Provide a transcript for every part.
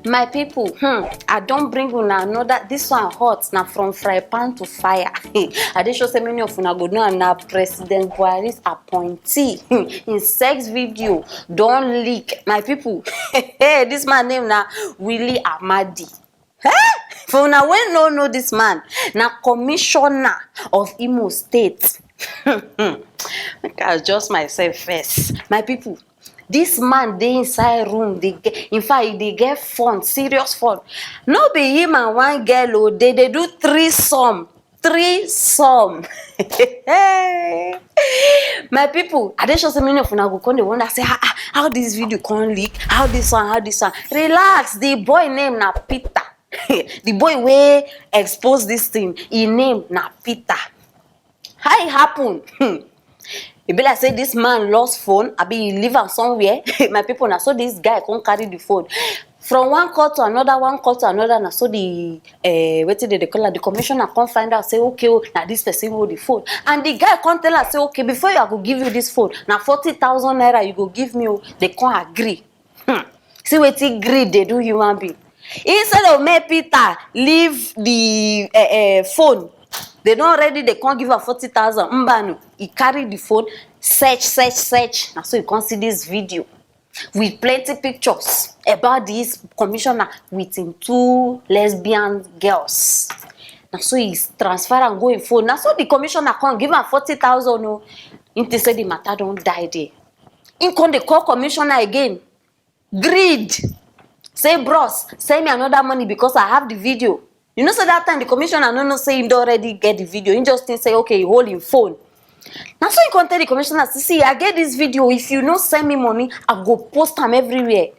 My people, I don't bring una another. This one hot now from fry pan to fire. I dey show say many of una go know na President Buhari's appointee in sex video don't leak. My people, this man name na Willy Amadi. For una wey no know this man, na commissioner of Imo State. Make I adjust myself first. My people, this man dey inside room, in fact they get fun, serious fun. No be him and one girl o, they do threesome. My people, I dey sure say many of una go come dey wonder say how this video come leak, how this one. Relax, the boy name na Peter. The boy wey expose this thing, his name na Peter. How it happen? It be like say this man lost phone, abi he leave am somewhere. My people, na so this guy come carry the phone from one call to another, na so the wetin dey call am, the commissioner come find out say okay, na this person hold the phone, and the guy come tell her say okay, before I go give you this phone, na 40,000 naira you go give me. They come agree. See wetin greed dey do human being. Instead of make Peter leave the phone, they don't already, they can't give her 40,000. Mbano, he carry the phone, search. And so you can see this video with plenty pictures about this commissioner with him 2 lesbian girls. And so he's transfer and go in phone. Now so the commissioner can't give her 40,000. No, he said the matter don't die there. He can't call commissioner again. Greed. Say, bros, send me another money because I have the video. You know, so that time the commissioner no say him already get the video. He just say, okay, you hold him phone. Now so you can tell the commissioner, see, I get this video. If you no send me money, I go post them everywhere.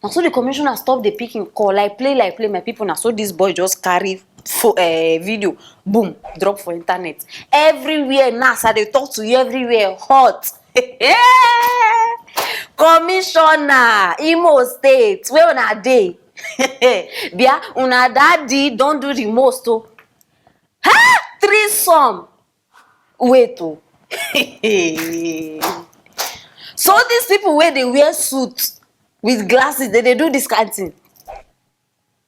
Now so the commissioner stop the picking call, like play, my people. Now so this boy just carry video, boom, drop for internet. Everywhere now, so they talk to you everywhere, hot. Commissioner, Imo State, where una dey? Bia, una daddy don't do the most. Oh. Threesome. Wait. Oh. So these people where they wear suits with glasses, they do this kind of thing.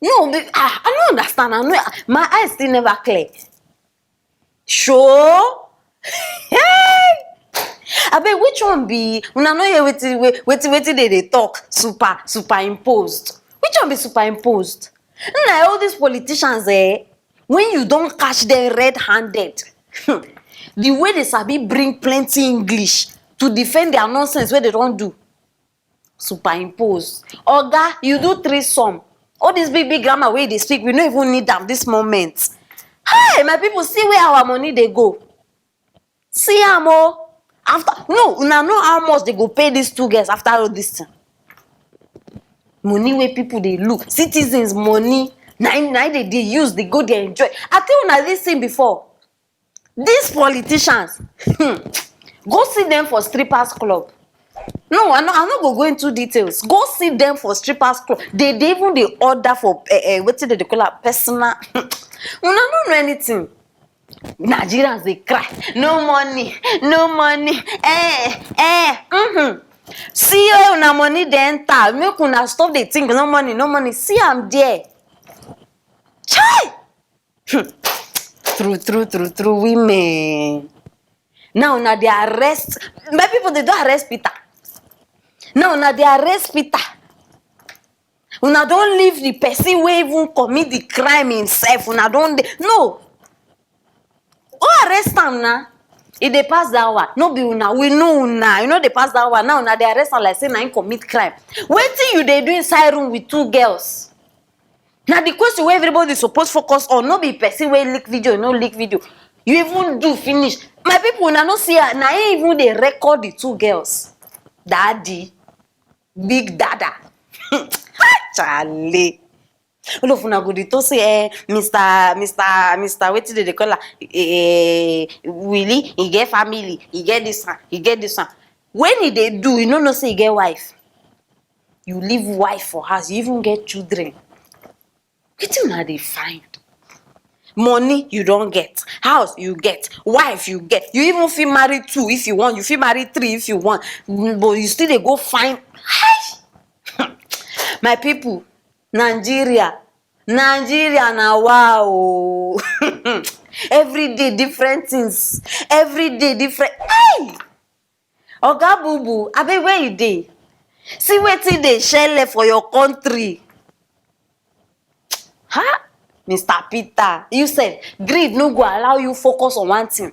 No, I don't understand. My eyes still never clear. Sure. I bet which one be una know here wetin they talk superimposed. Which one be superimposed? Na all these politicians when you don't catch them red-handed, the way they sabi bring plenty English to defend their nonsense where they don't do. Superimposed. Oga, you do threesome. All this big grammar way they speak, we don't even need them this moment. Hey, my people, see where our money they go. See amo. After una know how much they go pay these 2 girls after all this thing. Money where people they look, citizens money, now they use, they go they enjoy. I tell you this thing before. These politicians, go see them for strippers club. No, I'm not go into details. Go see them for strippers club. They even the order for what they call a personal. Una don't know anything. Nigerians they cry, no money. See you una money then enter. Make una stop the thing. No money. See I'm there. Chai. True women. Now they arrest. My people they don't arrest Peter. Now they arrest Peter. Una don't leave the person who even commit the crime himself. Una don't no. Oh, arrest them now. If they pass that one, no be una. We know una. You know they pass that one now. They arrest them like say na him commit crime. Wetin you they do inside room with 2 girls? Now the question where everybody supposed focus on, no be person where leak video, no leak video. You even do finish. My people una no see her. Now even they record the 2 girls. Daddy, big dada. Charlie. All of una go to say, Mr. What did they call her? Willy, he get family, he get this one. When they do, you know, no say he get wife. You leave wife for house, you even get children. What you know they find? Money you don't get, house you get, wife you get. You even feel married 2 if you want, you feel married 3 if you want, but you still they go find. My people. Nigeria now, wow. Every day different things, every day different. Hey, oga bubu, abeg where you dey? See wetin dey shele for your country. Ha, Mr. Peter, you said greed no go allow you focus on one thing.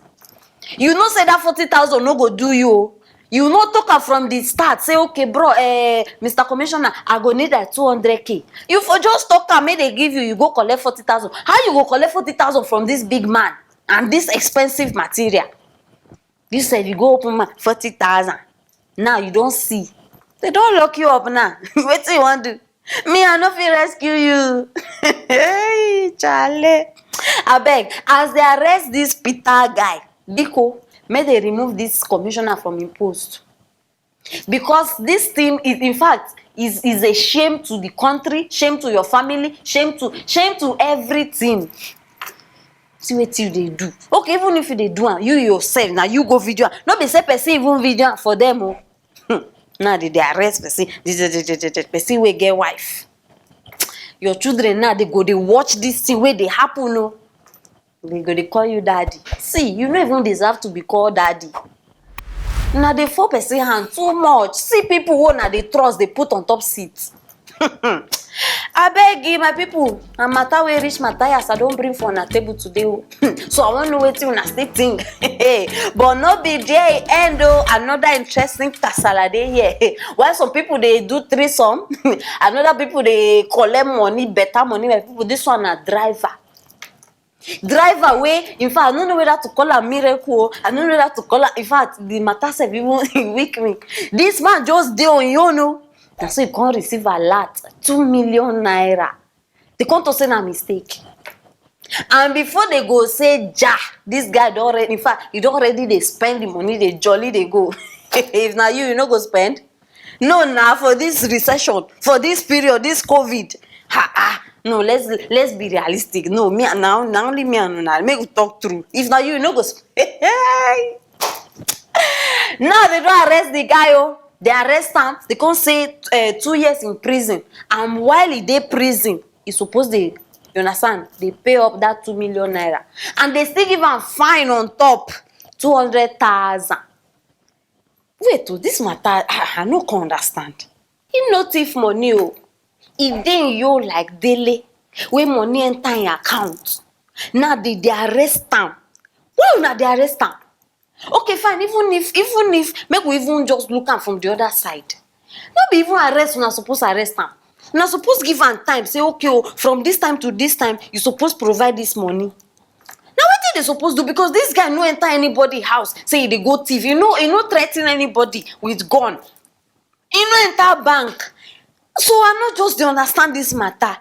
You know say that 40,000 no go do you. You no talk am from the start. Say okay, bro, Mr. Commissioner, I go need like 200k. You for just talk am, make they give you. You go collect 40,000. How you go collect 40,000 from this big man and this expensive material? You said you go open 40,000. Now you don't see. They don't lock you up now. What do you want to do? Me, I no fit rescue you. Hey, Charlie. Abeg, as they arrest this Peter guy, Biko, may they remove this commissioner from him post. Because this thing is, in fact, is a shame to the country, shame to your family, shame to everything. See what you they do. Okay, even if they do, you yourself, now you go video. Not be say person even video for them. Oh. Now they arrest person. Person will get wife. Your children now they go they watch this thing where they happen. No, they go they call you daddy. See, you don't even deserve to be called daddy. Now they 4% hand too much. See people who now they trust they put on top seats. I beg you, my people. And matter where reach Matthias, I don't bring for on a table today. So I want to wait till I still think. But no be there end though. Another interesting kasala day here. While some people they do threesome, another people they collect money, better money. My people, this one a driver. Driver way, in fact, I don't know whether to call a miracle. I don't know whether to call her. In fact, the matter say even weak me. This man just did on you know. And so you can't receive a lot, 2 million naira. They can't say a mistake. And before they go say, ja, this guy don't already, in fact, you don't already they spend the money, they jolly they go. If now you not go spend. No, now for this recession, for this period, this COVID. No, let's be realistic. No, me now only me and now make we talk through. If now you not go spend. Now they don't arrest the guy, oh. They arrest him, they can't say 2 years in prison. And while he dey prison, he supposed they, you understand, they pay up that 2 million naira. And they still give him fine on top, 200,000. Wait, this matter, I no can understand. He no thief money, oh. If they you like daily, when money enter in account, now they arrest him. Why not they arrest him? Okay, fine. Even if make we even just look am from the other side. Not be even arrest una suppose arrest am. Una suppose give am time. Say okay, oh, from this time to this time, you suppose provide this money. Now wetin they suppose do? Because this guy no enter anybody house. Say they go thief. You no threaten anybody with gun. He no enter bank. So I not just dey understand this matter.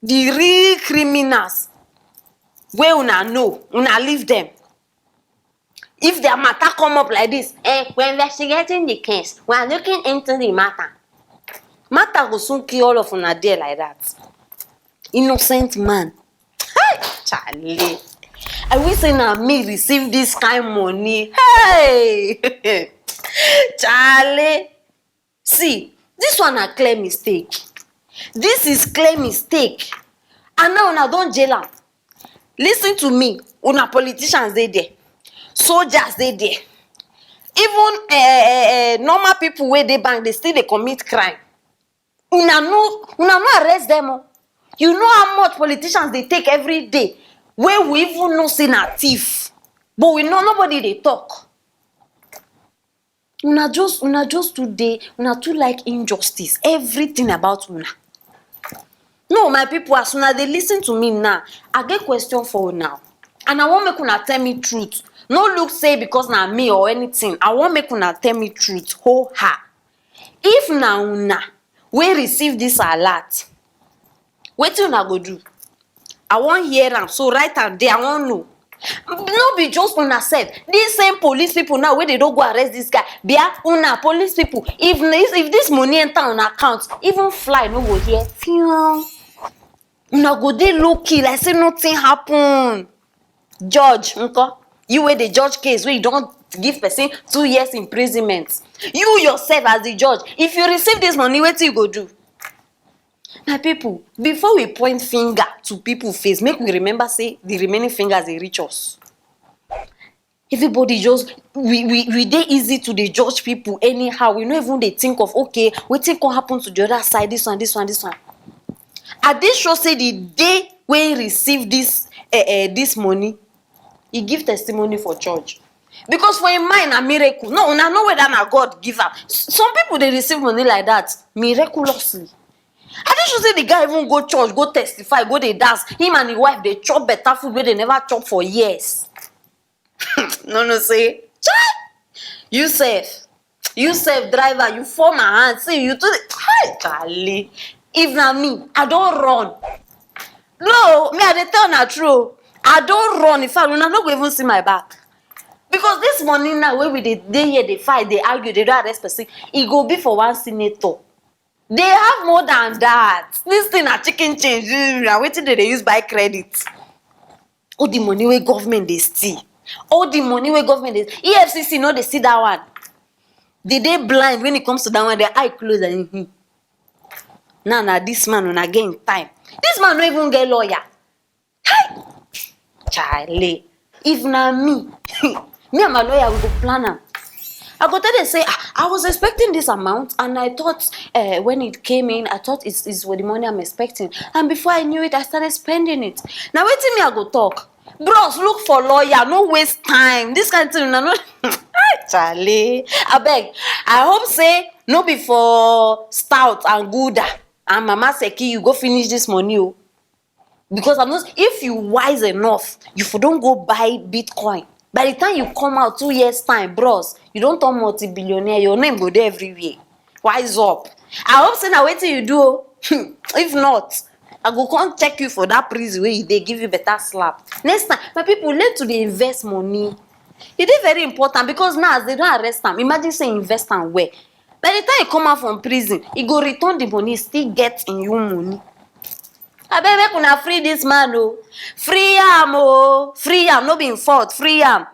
The real criminals, where una know, una leave them. If their matter come up like this, we're investigating the case. We're looking into the matter. Matter will soon kill all of una there like that. Innocent man. Hey, Charlie. I wish now me receive this kind of money. Hey, Charlie. See, this one a clear mistake. This is clear mistake. And now una don't jail am. Listen to me. Una politicians they there. Soldiers they there. Even normal people where they bank, they still they commit crime. Una no arrest them. You know how much politicians they take every day. Where we even know say na thief, but we know nobody they talk. Una just today, una too like injustice. Everything about una. No, my people, as una they listen to me now, I get question for you now, and I want make una tell me truth. No look say because na me or anything. I want make una tell me truth. Ho ha. If na una we receive this alert, wetin una go do? I want hear am. So right am there, I want know. No be just una said. These same police people now where they don't go arrest this guy. Bia una police people. If this money enter on account, even fly no go here. Una go dey low key like say nothing happen. Judge, nko. You where the judge case where you don't give person 2 years imprisonment. You yourself as the judge, if you receive this money, what you go do? My people, before we point finger to people face, make we remember say the remaining fingers dey reach us. Everybody just we dey easy to dey judge people anyhow. We no even dey think of okay, wetin come happen to the other side, this one. I dey sure say the day wey he receive this money, he give testimony for church. Because for him mind na miracle. No, una know whether na God give am. Some people dey receive money like that miraculously. I dey sure say the guy even go church, go testify, go dey dance. Him and him wife dey chop better food wey they never chop for years. No say, you sef driver, you fall my hand. See you too. Hi, Charlie. If na me, I don run. No, me I dey tell na true. I don run. In fact, una no go even see my back. Because this money now, wey we dey here, dey fight, dey argue, dey don arrest person, e go be for one senator. They have more than that. This thing na chicken change. Na wetin dey use buy credit. All the money wey government dey steal. All the money wey government dey, EFCC no dey see that one. They dey blind when it comes to that one. Their eye close and Now this man una get him time. This man no even get lawyer. Hi, Charlie. If na me, me and my lawyer we go plan am. I go tell them say I was expecting this amount and I thought when it came in, I thought it's what the money I'm expecting. And before I knew it, I started spending it. Now wait till me I go talk. Bros, look for lawyer, no waste time. This kind of thing, no. Charlie, I beg. I hope say no be for Stout and Gouda and Mama Seki you go finish this money. Oh. Because I'm not. If you wise enough, you don't go buy Bitcoin. By the time you come out 2 years time, bros, you don't turn multi-billionaire. Your name go there everywhere. Wise up. I hope say now wait till you do. If not, I go come check you for that prison where they give you better slap. Next time, my people learn to dey invest money. It is very important because now as they don't arrest them, imagine say invest and where. By the time you come out from prison, you go return the money, still get in your money. I beg make una free this man oh. Free am oh. Free am, no be in fault, free am.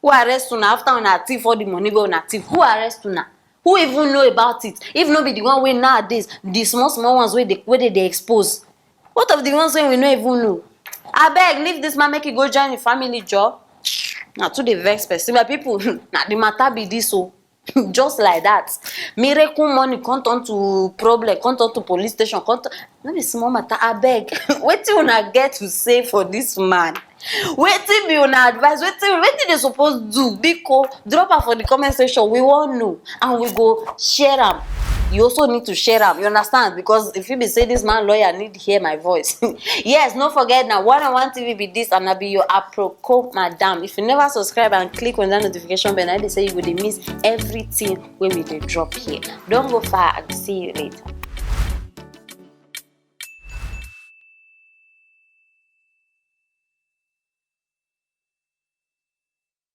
Who arrest una after una thief all the money wey una thief? Who arrest una? Who even know about it? If no be the one way nowadays, the small ones where they expose. What of the ones wey we no even know? I beg, leave this man, make he go join the family job. Now to the vex person, my people, now the matter be this so. Just like that. Miracle money come turn to problem, come turn to police station, no be small matter. I beg. Wetin una get to say for this man? Wetin be una advice? Wetin they supposed do? Biko, drop am for the comment section. We won't know and we go share am. You also need to share am. You understand? Because if you be say this man lawyer need to hear my voice. Yes, don't forget now. 1on1 TV be this and I be your Aproko madam. If you never subscribe and click on that notification bell, I say you will miss everything when we dey drop here. Don't go far. I'll see you later.